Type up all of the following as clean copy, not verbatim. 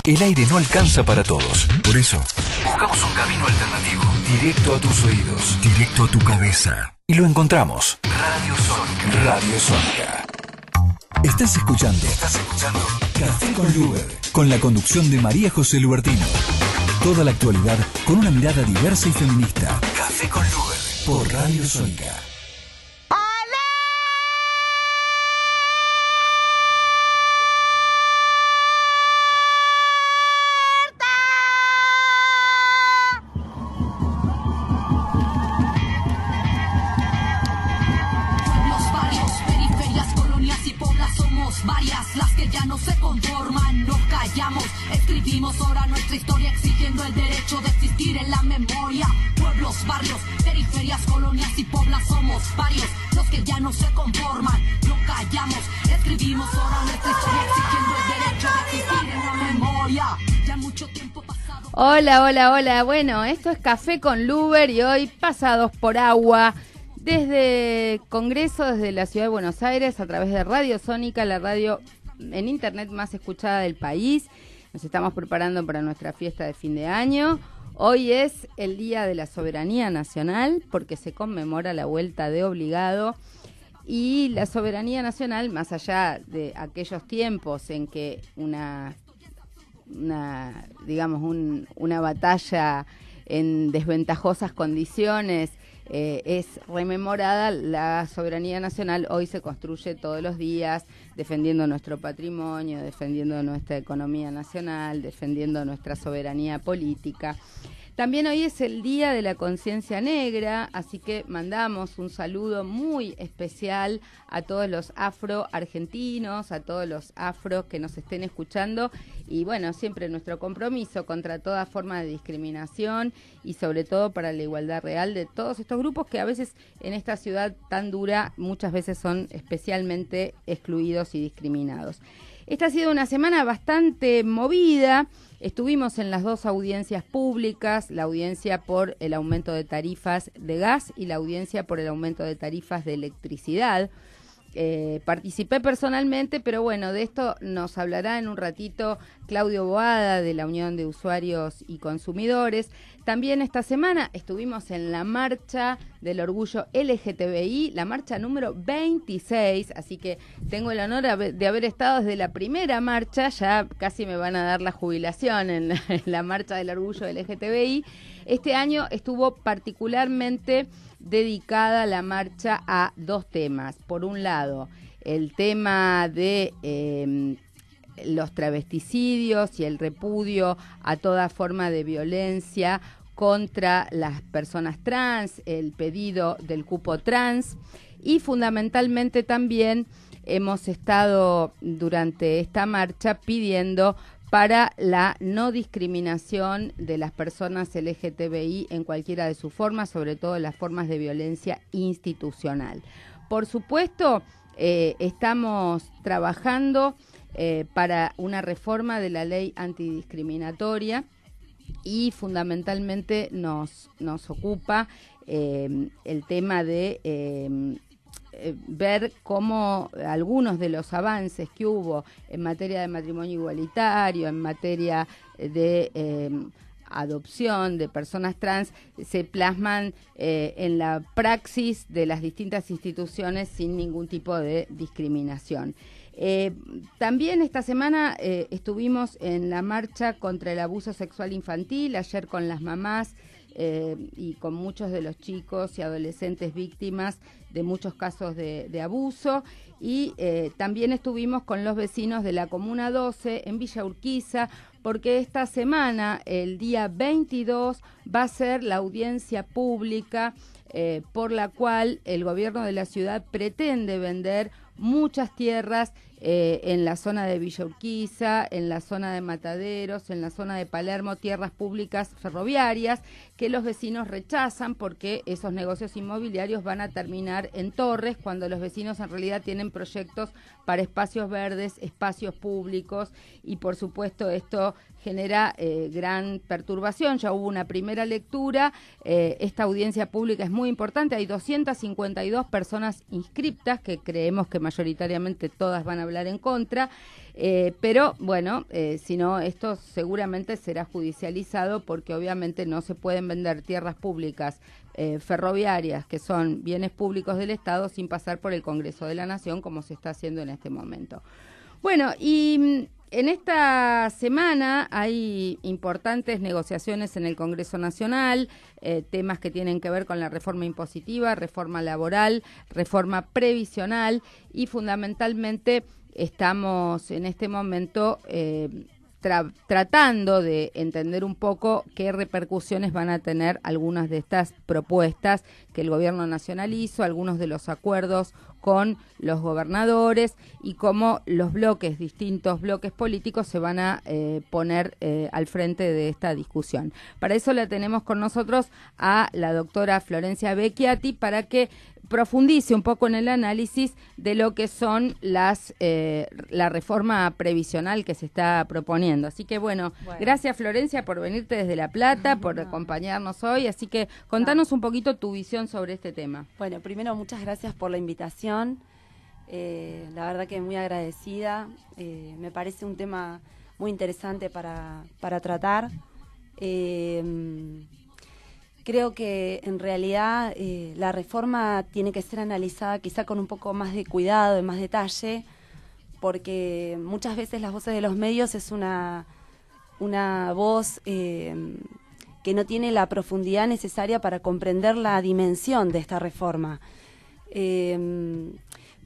El aire no alcanza para todos. Por eso, buscamos un camino alternativo. Directo a tus oídos. Directo a tu cabeza. Y lo encontramos. Radio Sónica. Radio Sónica. Estás escuchando Café con Luber, con la conducción de María José Lubertino. Toda la actualidad con una mirada diversa y feminista. Café con Luber, por Radio Sónica. Varias las que ya no se conforman, nos callamos, escribimos ahora nuestra historia exigiendo el derecho de existir en la memoria. Pueblos, barrios, periferias, colonias y poblas somos varios los que ya no se conforman, nos callamos, escribimos ahora nuestra historia exigiendo el derecho de existir en la memoria. Ya mucho tiempo pasado. Hola, hola, hola. Bueno, esto es Café con Luber y hoy pasados por agua. Desde Congreso, desde la Ciudad de Buenos Aires, a través de Radio Sónica, la radio en internet más escuchada del país. Nos estamos preparando para nuestra fiesta de fin de año. Hoy es el Día de la Soberanía Nacional, porque se conmemora la vuelta de Obligado. Y la soberanía nacional, más allá de aquellos tiempos en que una batalla en desventajosas condiciones es rememorada, la soberanía nacional hoy se construye todos los días defendiendo nuestro patrimonio, defendiendo nuestra economía nacional, defendiendo nuestra soberanía política. También hoy es el Día de la Conciencia Negra, así que mandamos un saludo muy especial a todos los afro-argentinos, a todos los afros que nos estén escuchando y bueno, siempre nuestro compromiso contra toda forma de discriminación y sobre todo para la igualdad real de todos estos grupos que a veces en esta ciudad tan dura muchas veces son especialmente excluidos y discriminados. Esta ha sido una semana bastante movida. Estuvimos en las dos audiencias públicas, la audiencia por el aumento de tarifas de gas y la audiencia por el aumento de tarifas de electricidad. Participé personalmente, pero bueno, de esto nos hablará en un ratito Claudio Boada de la Unión de Usuarios y Consumidores. También esta semana estuvimos en la marcha del orgullo LGTBI, la marcha número 26, así que tengo el honor de haber estado desde la primera marcha, ya casi me van a dar la jubilación en la marcha del orgullo LGTBI. Este año estuvo particularmente dedicada la marcha a dos temas. Por un lado, el tema de los travesticidios y el repudio a toda forma de violencia contra las personas trans, el pedido del cupo trans y fundamentalmente también hemos estado durante esta marcha pidiendo para la no discriminación de las personas LGTBI en cualquiera de sus formas, sobre todo las formas de violencia institucional. Por supuesto, estamos trabajando para una reforma de la ley antidiscriminatoria y fundamentalmente nos ocupa el tema de ver cómo algunos de los avances que hubo en materia de matrimonio igualitario, en materia de adopción de personas trans, se plasman en la praxis de las distintas instituciones sin ningún tipo de discriminación. También esta semana estuvimos en la marcha contra el abuso sexual infantil, ayer con las mamás y con muchos de los chicos y adolescentes víctimas de muchos casos de abuso y también estuvimos con los vecinos de la Comuna 12 en Villa Urquiza porque esta semana, el día 22, va a ser la audiencia pública por la cual el gobierno de la ciudad pretende vender muchas tierras en la zona de Villa Urquiza, en la zona de Mataderos, en la zona de Palermo, tierras públicas ferroviarias que los vecinos rechazan porque esos negocios inmobiliarios van a terminar en torres cuando los vecinos en realidad tienen proyectos para espacios verdes, espacios públicos y por supuesto esto genera gran perturbación. Ya hubo una primera lectura, esta audiencia pública es muy importante, hay 252 personas inscriptas que creemos que mayoritariamente todas van a hablar hablar en contra, pero bueno, si no, esto seguramente será judicializado porque obviamente no se pueden vender tierras públicas ferroviarias, que son bienes públicos del Estado, sin pasar por el Congreso de la Nación, como se está haciendo en este momento. Bueno, y en esta semana hay importantes negociaciones en el Congreso Nacional, temas que tienen que ver con la reforma impositiva, reforma laboral, reforma previsional, y fundamentalmente estamos en este momento tratando de entender un poco qué repercusiones van a tener algunas de estas propuestas que el gobierno nacional hizo, algunos de los acuerdos con los gobernadores y cómo los distintos bloques políticos se van a poner al frente de esta discusión. Para eso la tenemos con nosotros a la doctora Florencia Vecchiati para que profundice un poco en el análisis de lo que son la reforma previsional que se está proponiendo. Así que bueno, gracias Florencia por venirte desde La Plata, por acompañarnos hoy. Así que contanos un poquito tu visión sobre este tema. Bueno, primero muchas gracias por la invitación. La verdad que muy agradecida. Me parece un tema muy interesante para tratar. Creo que en realidad la reforma tiene que ser analizada quizá con un poco más de cuidado, de más detalle, porque muchas veces las voces de los medios es una voz que no tiene la profundidad necesaria para comprender la dimensión de esta reforma.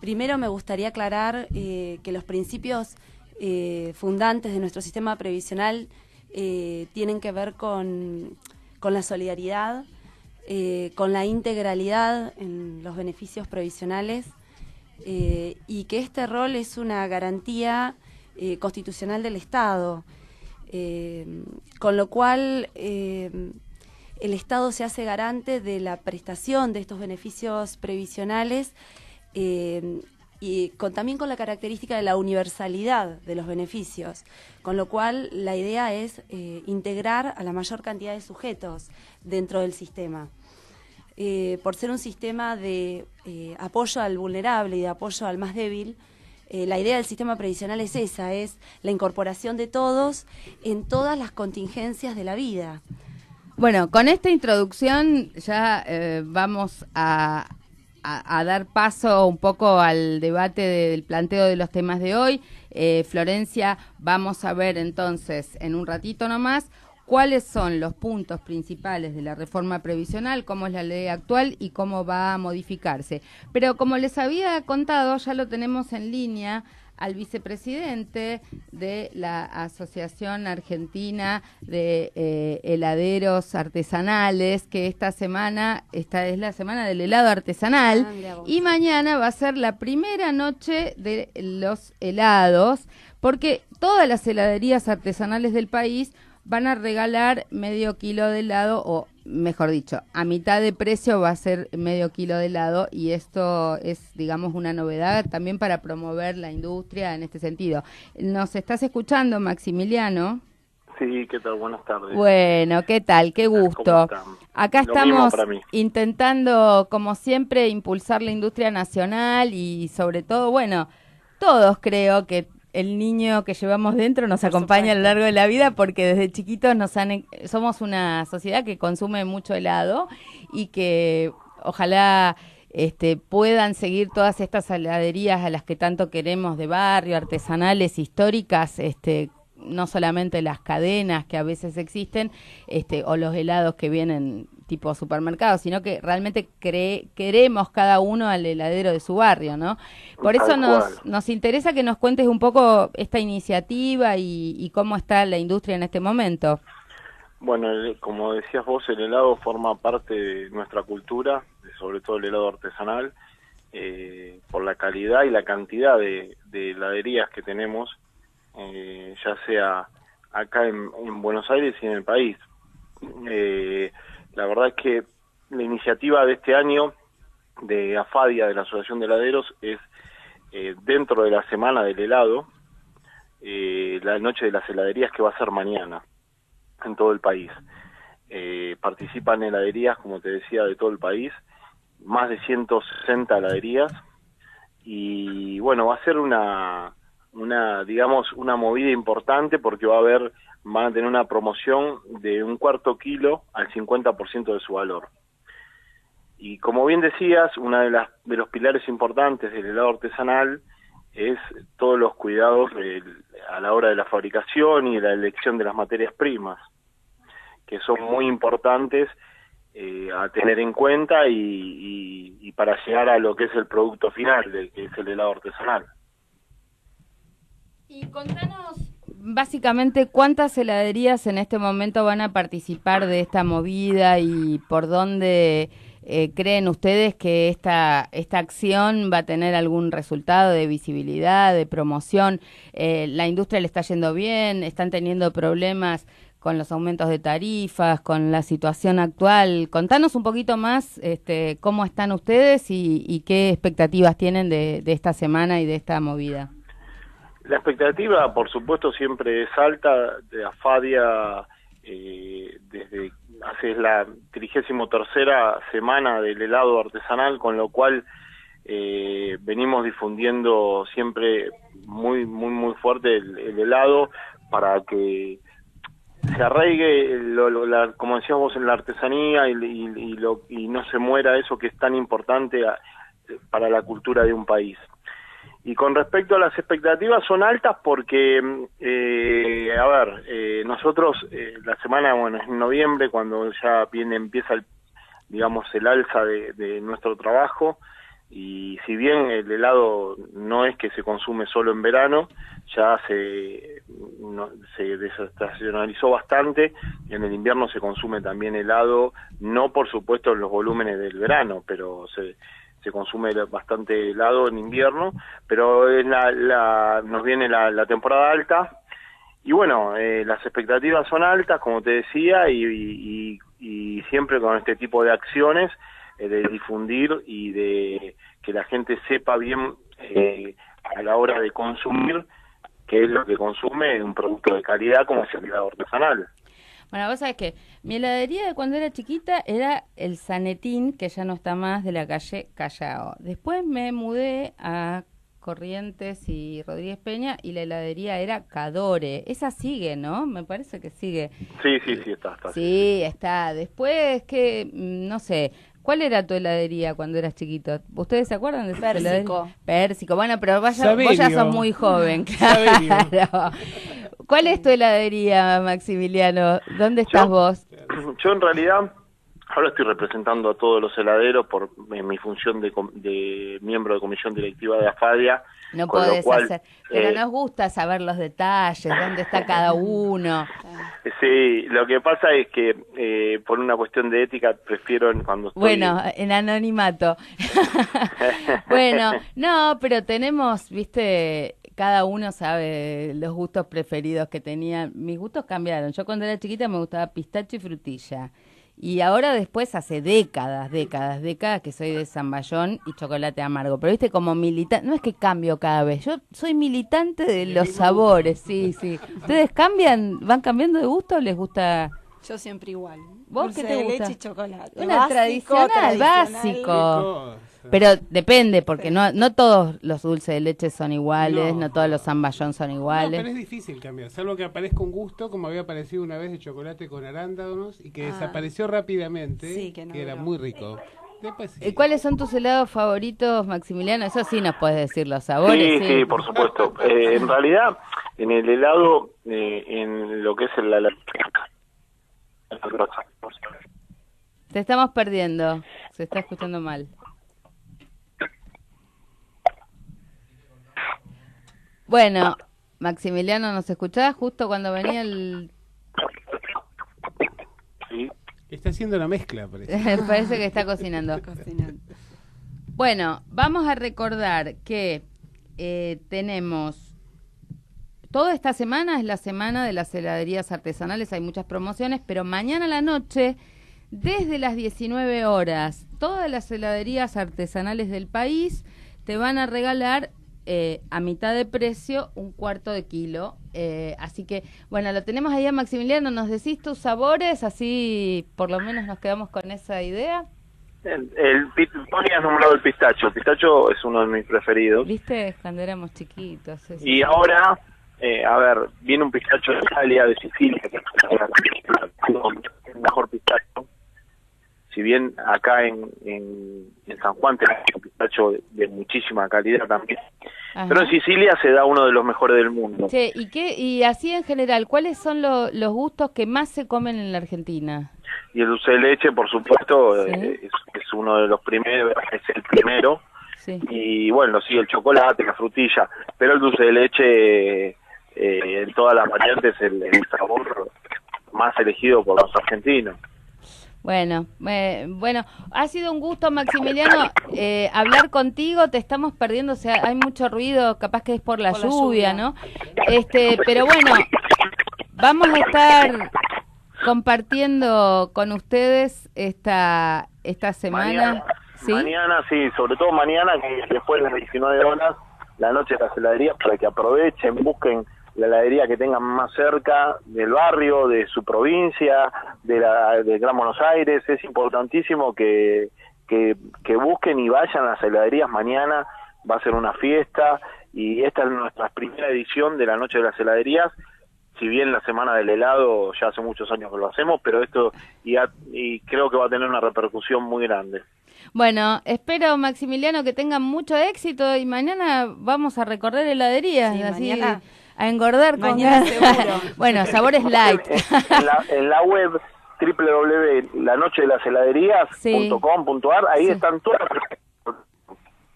Primero me gustaría aclarar que los principios fundantes de nuestro sistema previsional tienen que ver con la solidaridad, con la integralidad en los beneficios previsionales y que este rol es una garantía constitucional del Estado, con lo cual el Estado se hace garante de la prestación de estos beneficios previsionales y también con la característica de la universalidad de los beneficios, con lo cual la idea es integrar a la mayor cantidad de sujetos dentro del sistema. Por ser un sistema de apoyo al vulnerable y de apoyo al más débil, la idea del sistema previsional es esa, es la incorporación de todos en todas las contingencias de la vida. Bueno, con esta introducción ya vamos a dar paso un poco al debate del planteo de los temas de hoy. Florencia, vamos a ver entonces en un ratito nomás cuáles son los puntos principales de la reforma previsional, cómo es la ley actual y cómo va a modificarse. Pero como les había contado, ya lo tenemos en línea al vicepresidente de la Asociación Argentina de Heladeros Artesanales, que esta es la semana del helado artesanal, y mañana va a ser la primera noche de los helados, porque todas las heladerías artesanales del país van a regalar medio kilo de helado, o mejor dicho, a mitad de precio va a ser medio kilo de helado, y esto es, digamos, una novedad también para promover la industria en este sentido. ¿Nos estás escuchando, Maximiliano? Sí, ¿qué tal? Buenas tardes. Bueno, ¿qué tal? Qué gusto. Acá estamos intentando, como siempre, impulsar la industria nacional y sobre todo, bueno, todos creo que el niño que llevamos dentro nos acompaña a lo largo de la vida, porque desde chiquitos somos una sociedad que consume mucho helado y que ojalá puedan seguir todas estas heladerías a las que tanto queremos, de barrio, artesanales, históricas, no solamente las cadenas que a veces existen, o los helados que vienen tipo supermercado, sino que realmente queremos cada uno al heladero de su barrio, ¿no? Por eso nos interesa que nos cuentes un poco esta iniciativa y cómo está la industria en este momento. Bueno, como decías vos, el helado forma parte de nuestra cultura, sobre todo el helado artesanal, por la calidad y la cantidad de heladerías que tenemos, ya sea acá en Buenos Aires y en el país. La verdad es que la iniciativa de este año de AFADIA, de la Asociación de Heladeros, es dentro de la Semana del Helado, la Noche de las Heladerías, que va a ser mañana en todo el país. Participan heladerías, como te decía, de todo el país, más de 160 heladerías, y bueno, va a ser una digamos, una movida importante porque van a tener una promoción de un cuarto kilo al 50% de su valor. Y como bien decías, una de los pilares importantes del helado artesanal es todos los cuidados a la hora de la fabricación y la elección de las materias primas, que son muy importantes a tener en cuenta y para llegar a lo que es el producto final, que es el helado artesanal. Y contanos básicamente cuántas heladerías en este momento van a participar de esta movida y por dónde creen ustedes que esta acción va a tener algún resultado de visibilidad, de promoción. La industria le está yendo bien, están teniendo problemas con los aumentos de tarifas, con la situación actual. Contanos un poquito más cómo están ustedes y qué expectativas tienen de esta semana y de esta movida. La expectativa, por supuesto, siempre es alta. De AFADIA, desde hace la 33ª semana del helado artesanal, con lo cual venimos difundiendo siempre muy fuerte el helado para que se arraigue, como decíamos, en la artesanía y no se muera eso que es tan importante para la cultura de un país. Y con respecto a las expectativas, son altas porque, nosotros la semana, en noviembre, cuando ya empieza el alza de nuestro trabajo, y si bien el helado no es que se consume solo en verano, ya se desestacionalizó bastante. En el invierno se consume también helado, no por supuesto en los volúmenes del verano, pero se consume bastante helado en invierno, pero nos viene la temporada alta y bueno, las expectativas son altas, como te decía, y siempre con este tipo de acciones de difundir y de que la gente sepa bien a la hora de consumir qué es lo que consume un producto de calidad como es el helado artesanal. Bueno, vos sabés que mi heladería de cuando era chiquita era el Sanetín, que ya no está más, de la calle Callao. Después me mudé a Corrientes y Rodríguez Peña y la heladería era Cadore. Esa sigue, ¿no? Me parece que sigue. Sí, está. Sí, está. Después que, no sé, ¿cuál era tu heladería cuando eras chiquito? ¿Ustedes se acuerdan de esa heladería? Pérsico. Bueno, pero vos ya sos muy joven, claro. ¿Cuál es tu heladería, Maximiliano? ¿Dónde estás vos? Yo en realidad ahora estoy representando a todos los heladeros por mi función de miembro de comisión directiva de AFADIA. No podés hacer, pero nos gusta saber los detalles, dónde está cada uno. Sí, lo que pasa es que por una cuestión de ética prefiero cuando estoy... Bueno, en anonimato. Bueno, no, pero tenemos, viste, cada uno sabe los gustos preferidos que tenía. Mis gustos cambiaron. Yo cuando era chiquita me gustaba pistacho y frutilla. Y ahora después hace décadas que soy de zamballón y chocolate amargo. Pero viste, como militante, no es que cambio cada vez, yo soy militante de los sabores, sí. ¿Ustedes van cambiando de gusto o les gusta? Yo siempre igual. ¿Vos qué te gusta? Leche y chocolate. Una tradicional, básico. Pero depende, porque no todos los dulces de leche son iguales, no todos los zamballón son iguales. No, pero es difícil cambiar, salvo que aparezca un gusto, como había aparecido una vez de chocolate con arándanos, y que desapareció rápidamente, sí, que era muy rico. Después, sí. ¿Cuáles son tus helados favoritos, Maximiliano? Eso sí nos puedes decir, los sabores. Sí, por supuesto. En realidad, en el helado, en lo que es Te estamos perdiendo, se está escuchando mal. Bueno, Maximiliano, ¿nos escuchás justo cuando venía el...? Sí. Está haciendo la mezcla, parece. Parece que está cocinando. Bueno, vamos a recordar que tenemos... Toda esta semana es la semana de las heladerías artesanales, hay muchas promociones, pero mañana a la noche, desde las 19 horas, todas las heladerías artesanales del país te van a regalar a mitad de precio un cuarto de kilo. Así que, bueno, lo tenemos ahí a Maximiliano. ¿Nos decís tus sabores? Así por lo menos nos quedamos con esa idea. Tony has nombrado el pistacho. El pistacho es uno de mis preferidos. ¿Viste? Cuando éramos chiquitos. Eso. Y ahora, a ver, viene un pistacho de Italia, de Sicilia, que es el mejor pistacho. Si bien acá en San Juan tenemos un pistacho de muchísima calidad también. Ajá. Pero en Sicilia se da uno de los mejores del mundo. Sí, y así en general, ¿cuáles son los gustos que más se comen en la Argentina? Y el dulce de leche, por supuesto, ¿Sí? es uno de los primeros, es el primero. Sí. Y bueno, sí, el chocolate, la frutilla, pero el dulce de leche en todas las variantes el sabor más elegido por los argentinos. Bueno, ha sido un gusto, Maximiliano, hablar contigo. Te estamos perdiendo, o sea, hay mucho ruido, capaz que es por la lluvia, ¿no? Pero bueno, vamos a estar compartiendo con ustedes esta semana. Mañana, sí, sobre todo mañana, que después de las 19 horas, la noche de las heladerías, para que aprovechen, busquen la heladería que tengan más cerca del barrio, de su provincia, de Gran Buenos Aires. Es importantísimo que busquen y vayan a las heladerías mañana. Va a ser una fiesta y esta es nuestra primera edición de la Noche de las Heladerías. Si bien la Semana del Helado ya hace muchos años que lo hacemos, pero esto y creo que va a tener una repercusión muy grande. Bueno, espero, Maximiliano, que tengan mucho éxito y mañana vamos a recorrer heladerías, sí, así mañana, a engordar con seguro. Bueno, sabores light. En la web www.lanochedelasHeladerías.com.ar, ahí están todas las...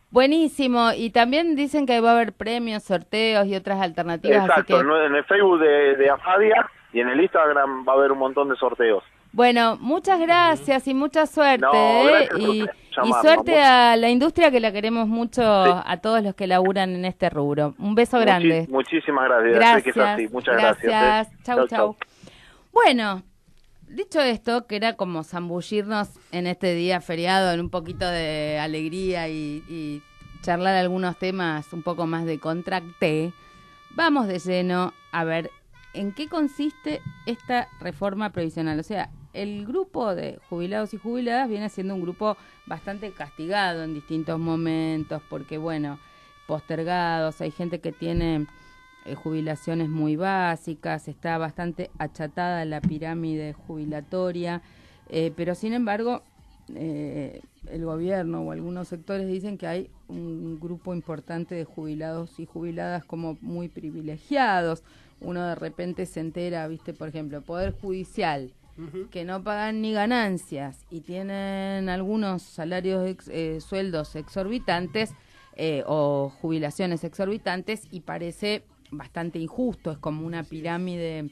Buenísimo, y también dicen que va a haber premios, sorteos y otras alternativas. Exacto, así que... en el Facebook de Afadia y en el Instagram va a haber un montón de sorteos. Bueno, muchas gracias y mucha suerte. Y suerte a la industria, que la queremos mucho, sí, a todos los que laburan en este rubro. Un beso grande. Muchísimas gracias. Gracias. Que es así. Muchas gracias. Chau. Bueno, dicho esto, que era como zambullirnos en este día feriado en un poquito de alegría y charlar algunos temas un poco más de contracté, vamos de lleno a ver en qué consiste esta reforma previsional. O sea, el grupo de jubilados y jubiladas viene siendo un grupo bastante castigado en distintos momentos, porque bueno, postergados, hay gente que tiene jubilaciones muy básicas, está bastante achatada la pirámide jubilatoria, pero sin embargo el gobierno o algunos sectores dicen que hay un grupo importante de jubilados y jubiladas como muy privilegiados. Uno de repente se entera, viste, por ejemplo, Poder Judicial, que no pagan ni ganancias y tienen algunos salarios, sueldos exorbitantes o jubilaciones exorbitantes, y parece bastante injusto. Es como una pirámide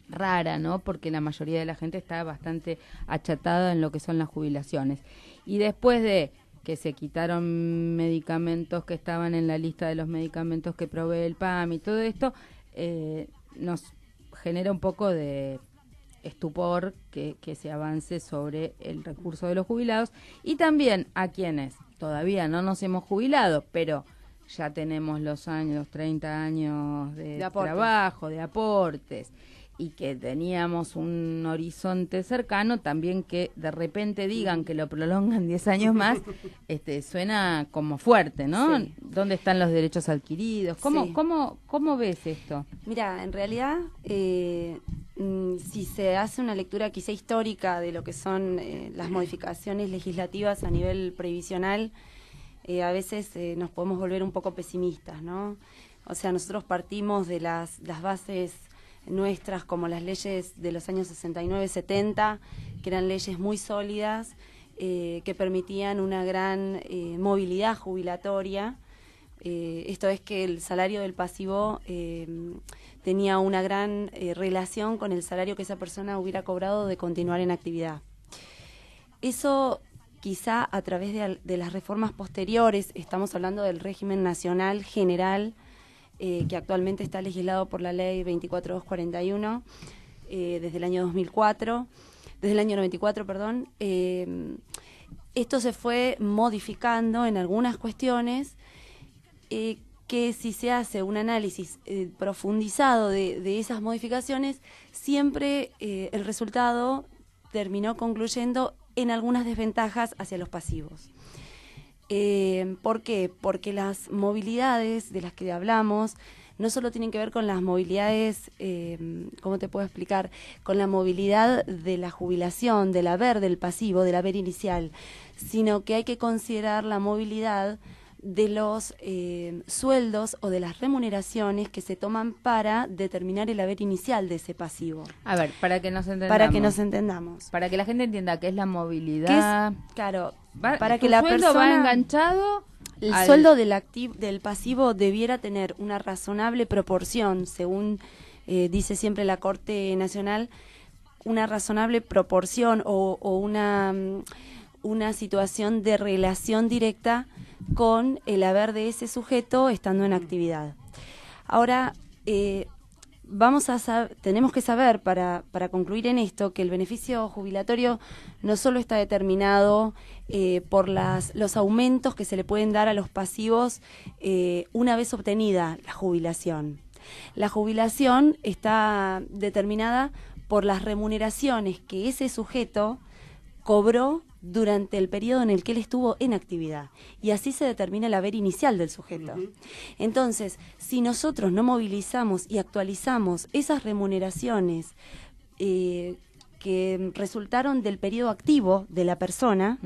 rara, ¿no? Porque la mayoría de la gente está bastante achatada en lo que son las jubilaciones. Y después de que se quitaron medicamentos que estaban en la lista de los medicamentos que provee el PAM y todo esto, nos genera un poco de estupor que se avance sobre el recurso de los jubilados, y también a quienes todavía no nos hemos jubilado, pero ya tenemos los 30 años de trabajo, de aportes, y que teníamos un horizonte cercano, también que de repente digan que lo prolongan 10 años más, suena como fuerte, ¿no? Sí. ¿Dónde están los derechos adquiridos? ¿Cómo ves esto? Mira, en realidad, si se hace una lectura quizá histórica de lo que son las modificaciones legislativas a nivel previsional, a veces nos podemos volver un poco pesimistas, ¿no? O sea, nosotros partimos de las bases nuestras, como las leyes de los años 69-70, que eran leyes muy sólidas, que permitían una gran movilidad jubilatoria. Esto es que el salario del pasivo tenía una gran relación con el salario que esa persona hubiera cobrado de continuar en actividad. Eso quizá a través de las reformas posteriores, estamos hablando del régimen nacional general, que actualmente está legislado por la ley 24241 desde el año 2004, desde el año 94, perdón. Esto se fue modificando en algunas cuestiones, que si se hace un análisis profundizado de esas modificaciones, siempre el resultado terminó concluyendo en algunas desventajas hacia los pasivos. ¿Por qué? Porque las movilidades de las que hablamos no solo tienen que ver con las movilidades, ¿cómo te puedo explicar? Con la movilidad de la jubilación, del haber del pasivo, del haber inicial, sino que hay que considerar la movilidad de los sueldos o de las remuneraciones que se toman para determinar el haber inicial de ese pasivo. A ver, para que nos entendamos. Para que la gente entienda qué es la movilidad. Claro, para que la persona va enganchado. El sueldo del pasivo debiera tener una razonable proporción, según dice siempre la Corte Nacional, una razonable proporción o una situación de relación directa con el haber de ese sujeto estando en actividad. Ahora, tenemos que saber para concluir en esto que el beneficio jubilatorio no solo está determinado por los aumentos que se le pueden dar a los pasivos una vez obtenida la jubilación. La jubilación está determinada por las remuneraciones que ese sujeto cobró durante el periodo en el que él estuvo en actividad, y así se determina el haber inicial del sujeto. Entonces, si nosotros no movilizamos y actualizamos esas remuneraciones que resultaron del periodo activo de la persona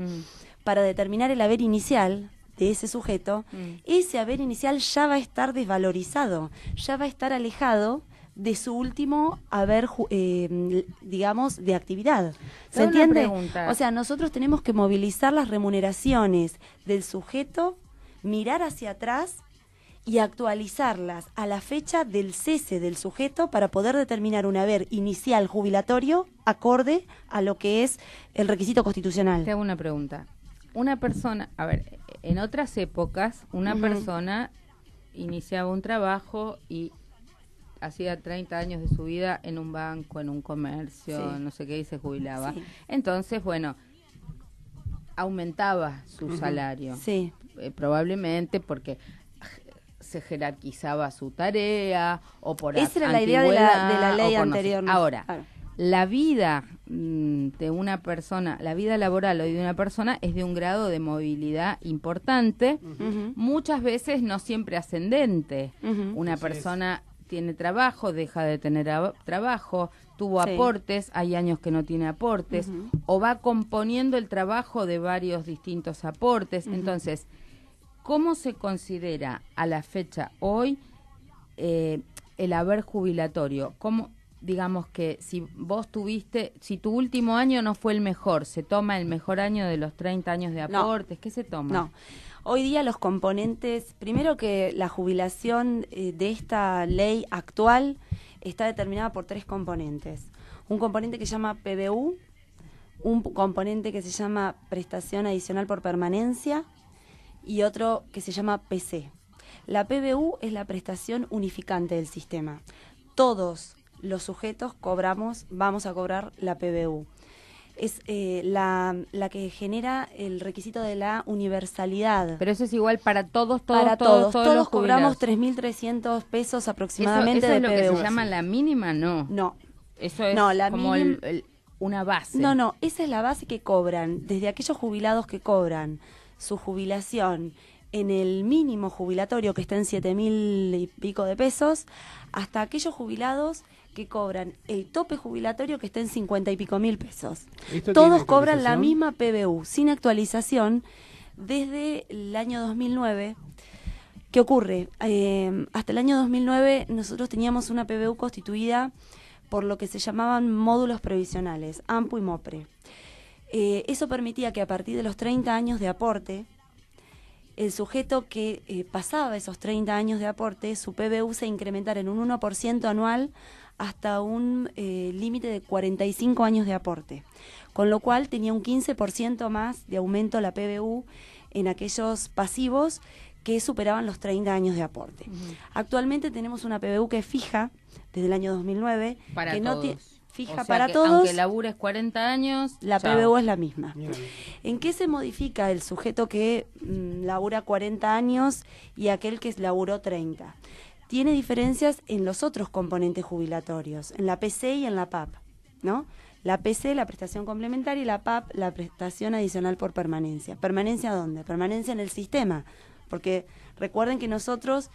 para determinar el haber inicial de ese sujeto, ese haber inicial ya va a estar desvalorizado, ya va a estar alejado de su último haber, digamos, de actividad. ¿Se entiende? O sea, nosotros tenemos que movilizar las remuneraciones del sujeto, mirar hacia atrás y actualizarlas a la fecha del cese del sujeto para poder determinar un haber inicial jubilatorio acorde a lo que es el requisito constitucional. Te hago una pregunta. Una persona, a ver, en otras épocas, una persona iniciaba un trabajo y hacía 30 años de su vida en un banco, en un comercio, no sé qué, y se jubilaba. Sí. Entonces, bueno, aumentaba su salario. Sí. Probablemente porque se jerarquizaba su tarea o por esa era la idea de la ley anterior. Ahora, la vida de una persona, la vida laboral hoy de una persona es de un grado de movilidad importante, muchas veces no siempre ascendente. Una persona tiene trabajo, deja de tener trabajo, tuvo aportes, hay años que no tiene aportes, o va componiendo el trabajo de varios distintos aportes. Entonces, ¿cómo se considera a la fecha hoy el haber jubilatorio? ¿Cómo, digamos que si vos si tu último año no fue el mejor, se toma el mejor año de los 30 años de aportes? ¿Qué se toma? No. Hoy día los componentes, primero que la jubilación de esta ley actual está determinada por 3 componentes. Un componente que se llama PBU, un componente que se llama prestación adicional por permanencia y otro que se llama PC. La PBU es la prestación unificante del sistema. Todos los sujetos vamos a cobrar la PBU. Es la que genera el requisito de la universalidad. Pero eso es igual para todos Todos cobramos 3.300 pesos aproximadamente ¿Eso de es lo PBU. que se llama la mínima? No. Eso es como una base. No, esa es la base que cobran, desde aquellos jubilados que cobran su jubilación en el mínimo jubilatorio, que está en 7.000 y pico de pesos, hasta aquellos jubilados que cobran el tope jubilatorio, que está en 50 y pico mil pesos. Todos cobran la misma PBU, sin actualización, desde el año 2009. ¿Qué ocurre? Hasta el año 2009 nosotros teníamos una PBU constituida por lo que se llamaban módulos previsionales, AMPU y MOPRE. Eso permitía que a partir de los 30 años de aporte, el sujeto que pasaba esos 30 años de aporte, su PBU se incrementara en un 1% anual hasta un límite de 45 años de aporte, con lo cual tenía un 15% más de aumento la PBU en aquellos pasivos que superaban los 30 años de aporte. Actualmente tenemos una PBU que es fija desde el año 2009, para que todos. No fija, o sea, para todos. Aunque labures 40 años, la PBU es la misma. ¿En qué se modifica el sujeto que labura 40 años y aquel que laburó 30? Tiene diferencias en los otros componentes jubilatorios, en la PC y en la PAP, ¿no? La PC, la prestación complementaria, y la PAP, la prestación adicional por permanencia. ¿Permanencia dónde? Permanencia en el sistema, porque recuerden que nosotros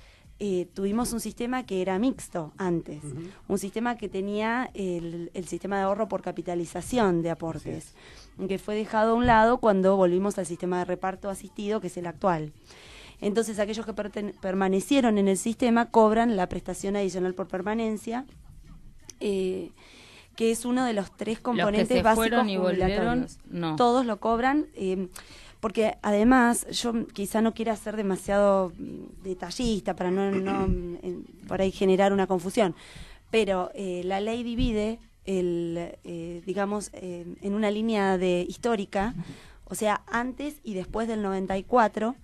tuvimos un sistema que era mixto antes, un sistema que tenía el sistema de ahorro por capitalización de aportes, que fue dejado a un lado cuando volvimos al sistema de reparto asistido, que es el actual. Entonces, aquellos que permanecieron en el sistema cobran la prestación adicional por permanencia, que es uno de los 3 componentes básicos jubilatorios. No. Todos lo cobran, porque además, yo quizá no quiera ser demasiado detallista para no por ahí generar una confusión, pero la ley divide, digamos, en una línea histórica, o sea, antes y después del 94,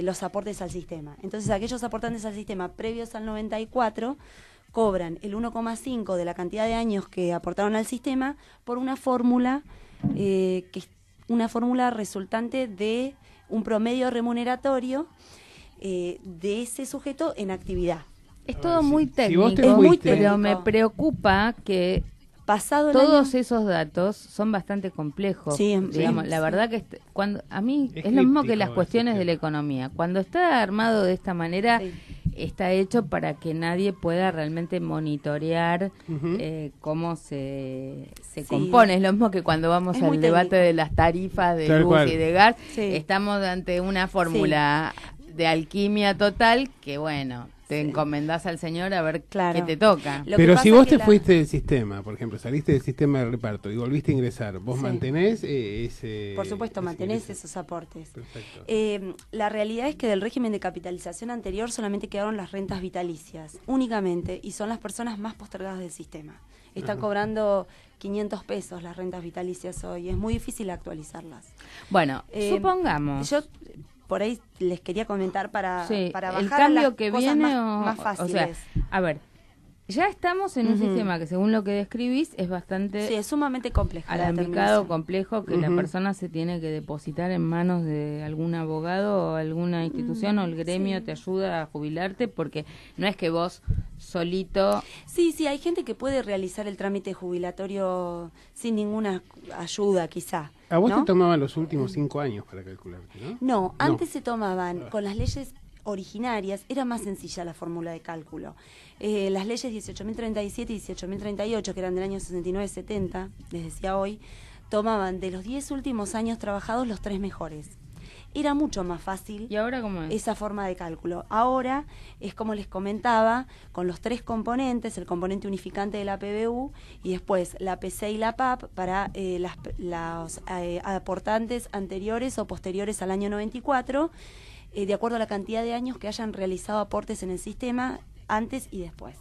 los aportes al sistema. Entonces, aquellos aportantes al sistema previos al 94 cobran el 1,5 de la cantidad de años que aportaron al sistema por una fórmula una fórmula resultante de un promedio remuneratorio de ese sujeto en actividad. Es todo muy técnico, si vos te fuiste, pero me preocupa que pasado todos esos datos son bastante complejos. Sí, digamos, sí, la verdad que cuando a mí es lo mismo que críptico las cuestiones de la economía. Cuando está armado de esta manera, está hecho para que nadie pueda realmente monitorear cómo se compone. Es lo mismo que cuando vamos al debate de las tarifas de Tal luz cual. y de gas, Sí. estamos ante una fórmula de alquimia total que, bueno, te encomendás al señor a ver Claro. qué te toca. Lo que Pero pasa si vos es que te fuiste del sistema, por ejemplo, saliste del sistema de reparto y volviste a ingresar, ¿vos Sí. mantenés ese...? Por supuesto, ese mantenés ingreso? esos aportes. Perfecto. La realidad es que del régimen de capitalización anterior solamente quedaron las rentas vitalicias, únicamente, y son las personas más postergadas del sistema. Están cobrando 500 pesos las rentas vitalicias hoy, es muy difícil actualizarlas. Bueno, Eh, supongamos. Yo por ahí les quería comentar para Sí, bajar el a cambio las que cosas viene más o fáciles. sea, a ver, ya estamos en un Ujú. sistema que según lo que describís es bastante Sí, es sumamente compleja la alambicado, determinación. complejo, que la persona se tiene que depositar en manos de algún abogado o alguna institución o el gremio te ayuda a jubilarte, porque no es que vos solito... Sí, hay gente que puede realizar el trámite jubilatorio sin ninguna ayuda, quizá. A vos ¿no? te tomaban los últimos 5 años para calcularte, ¿no? No, antes se tomaban, con las leyes originarias, era más sencilla la fórmula de cálculo. Las leyes 18.037 y 18.038, que eran del año 69-70, les decía hoy, tomaban de los 10 últimos años trabajados los 3 mejores. Era mucho más fácil ¿Y ahora cómo es? esa forma de cálculo. Ahora es como les comentaba, con los 3 componentes, el componente unificante de la PBU y después la PC y la PAP para los aportantes anteriores o posteriores al año 94, de acuerdo a la cantidad de años que hayan realizado aportes en el sistema antes y después.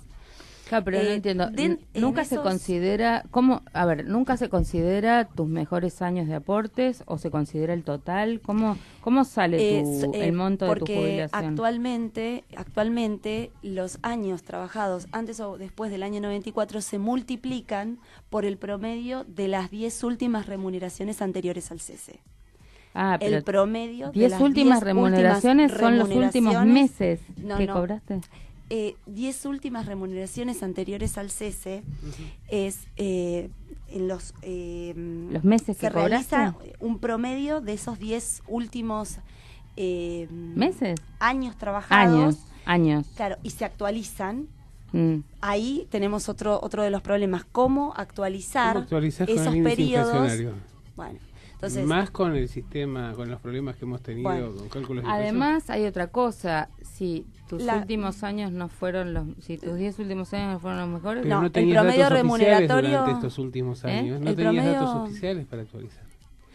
Claro, pero no entiendo. Nunca en se esos- considera, nunca se considera tus mejores años de aportes o se considera el total. ¿Cómo sale el monto de tu porque jubilación? actualmente los años trabajados antes o después del año 94 se multiplican por el promedio de las 10 últimas remuneraciones anteriores al cese. Ah, pero El promedio de 10 las últimas 10 remuneraciones son los últimos remuneraciones- meses No, que no. cobraste. 10 últimas remuneraciones anteriores al cese es en los meses que se realiza cobraste. un promedio de esos 10 últimos ¿Meses? años trabajados. Años. Claro, y se actualizan. Mm. Ahí tenemos otro de los problemas, cómo actualizar ¿Cómo actualizás con esos el índice periodos. inflacionario? Bueno, entonces Más con el sistema, con los problemas que hemos tenido Bueno. con cálculos de Además, hay otra cosa. Si tus La- últimos años no fueron si tus 10 últimos años no fueron los mejores, Pero No, no, el tenías promedio datos oficiales remuneratorio- durante estos últimos años. No El tenías promedio- datos oficiales para actualizar.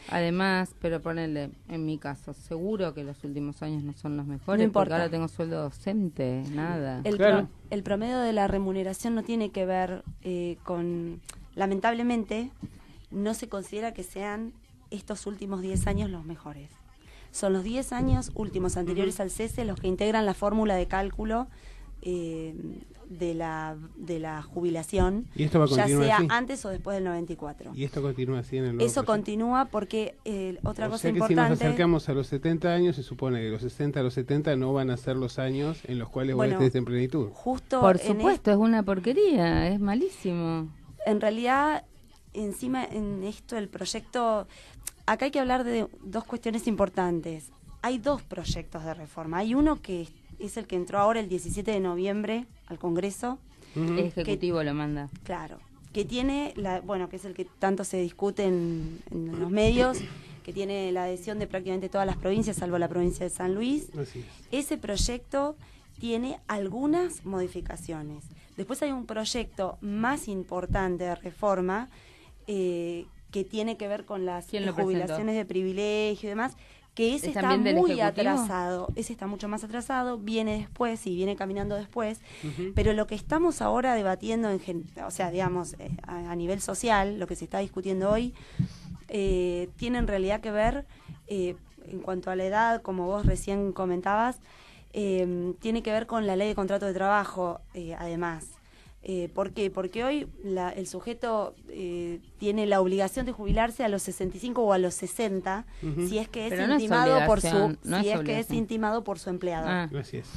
además, pero ponele, en mi caso, seguro que los últimos años no son los mejores, No importa. porque ahora tengo sueldo docente, nada. Claro. el promedio de la remuneración no tiene que ver con, lamentablemente, no se considera que sean estos últimos 10 años los mejores. Son los 10 años últimos anteriores al cese los que integran la fórmula de cálculo de la jubilación, ¿Y esto va a ya continuar sea así? antes o después del 94. Y esto continúa así en el nuevo Eso proyecto. continúa porque otra O cosa sea que si nos importante... acercamos a los 70 años, se supone que los 60 a los 70 no van a ser los años en los cuales Bueno, vos estés en plenitud. Justo Por en supuesto, es una porquería, es malísimo. en realidad encima en esto, el proyecto, acá hay que hablar de dos cuestiones importantes. Hay dos proyectos de reforma. Hay uno que es el que entró ahora el 17 de noviembre al Congreso. El Ejecutivo lo manda. Claro, que tiene, que es el que tanto se discute en los medios, que tiene la adhesión de prácticamente todas las provincias, salvo la provincia de San Luis. Así es. Ese proyecto tiene algunas modificaciones. Después hay un proyecto más importante de reforma que tiene que ver con las jubilaciones de privilegio y demás, que ese está muy atrasado, ese está mucho más atrasado, viene después y viene caminando después, pero lo que estamos ahora debatiendo, a nivel social, lo que se está discutiendo hoy, tiene en realidad que ver, en cuanto a la edad, como vos recién comentabas, tiene que ver con la ley de contrato de trabajo, además. ¿Por qué? Porque hoy el sujeto tiene la obligación de jubilarse a los 65 o a los 60 si es que es intimado por su empleador. Así es.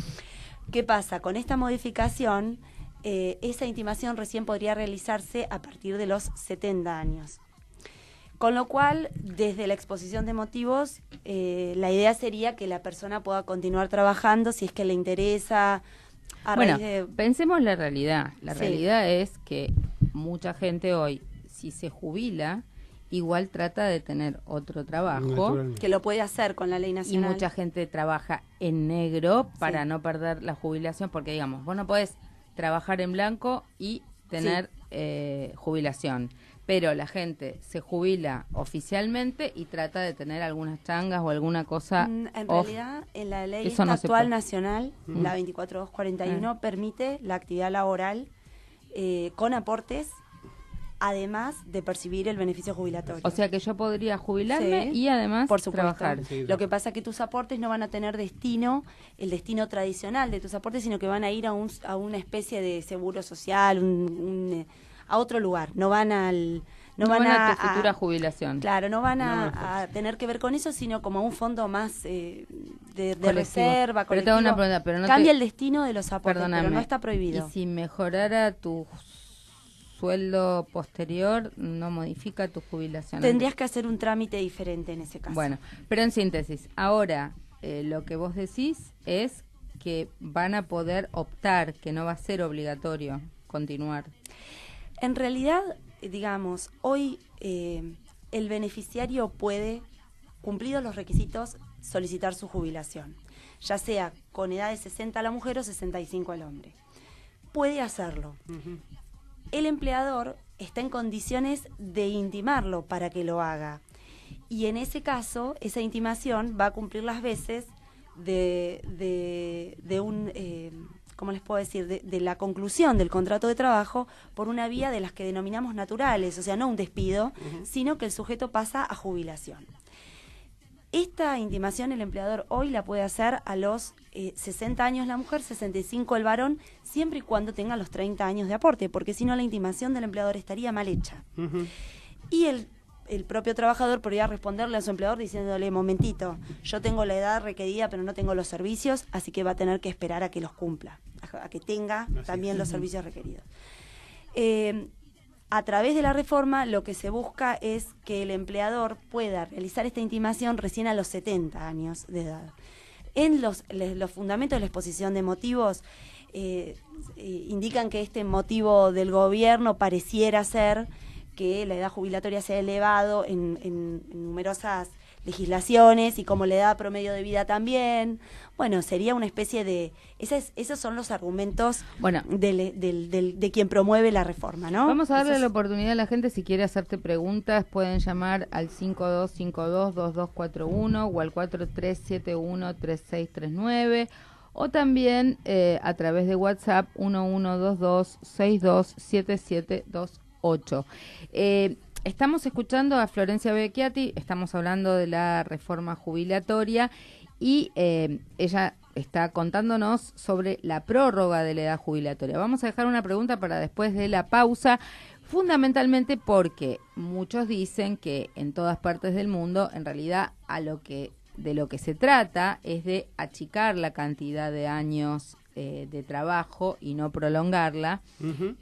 ¿Qué pasa? Con esta modificación, esa intimación recién podría realizarse a partir de los 70 años. Con lo cual, desde la exposición de motivos, la idea sería que la persona pueda continuar trabajando si es que le interesa. Pensemos la realidad. La realidad es que mucha gente hoy, si se jubila, igual trata de tener otro trabajo. Que lo puede hacer con la ley nacional. Y mucha gente trabaja en negro para no perder la jubilación, porque digamos, vos no podés trabajar en blanco y tener jubilación. Pero la gente se jubila oficialmente y trata de tener algunas changas o alguna cosa. En realidad, en la ley actual nacional, la 24241, permite la actividad laboral con aportes, además de percibir el beneficio jubilatorio. O sea que yo podría jubilarme y además trabajar. Sí, lo que pasa es que tus aportes no van a tener el destino tradicional de tus aportes, sino que van a ir a una especie de seguro social, a otro lugar, no van a tu futura jubilación. Claro, no van a tener que ver con eso, sino como un fondo más de reserva, pero te hago una pregunta, pero cambia el destino de los aportes, pero no está prohibido. Y si mejorara tu sueldo posterior, ¿no modifica tu jubilación? Tendrías que hacer un trámite diferente en ese caso. Bueno, pero en síntesis, ahora lo que vos decís es que van a poder optar, que no va a ser obligatorio continuar. En realidad, digamos, hoy el beneficiario puede, cumplidos los requisitos, solicitar su jubilación, ya sea con edad de 60 la mujer o 65 el hombre. Puede hacerlo. El empleador está en condiciones de intimarlo para que lo haga. Y en ese caso, esa intimación va a cumplir las veces de un... ¿cómo les puedo decir?, de la conclusión del contrato de trabajo por una vía de las que denominamos naturales, o sea, no un despido, sino que el sujeto pasa a jubilación. Esta intimación el empleador hoy la puede hacer a los 60 años la mujer, 65 el varón, siempre y cuando tenga los 30 años de aporte, porque si no la intimación del empleador estaría mal hecha. Y el propio trabajador podría responderle a su empleador diciéndole, momentito, yo tengo la edad requerida pero no tengo los servicios, así que va a tener que esperar a que los cumpla, a que tenga también los servicios requeridos. A través de la reforma lo que se busca es que el empleador pueda realizar esta intimación recién a los 70 años de edad. En los fundamentos de la exposición de motivos indican que este motivo del gobierno pareciera ser que la edad jubilatoria se ha elevado en numerosas legislaciones y como la edad promedio de vida también. Bueno, sería una especie de... Esos son los argumentos de quien promueve la reforma, ¿no? Vamos a darle la oportunidad a la gente, si quiere hacerte preguntas, pueden llamar al 5252-2241 o al 4371-3639 o también a través de WhatsApp 1122-627728. Estamos escuchando a Florencia Becchiati, estamos hablando de la reforma jubilatoria y ella está contándonos sobre la prórroga de la edad jubilatoria. Vamos a dejar una pregunta para después de la pausa, fundamentalmente porque muchos dicen que en todas partes del mundo, en realidad, de lo que se trata es de achicar la cantidad de años de trabajo y no prolongarla,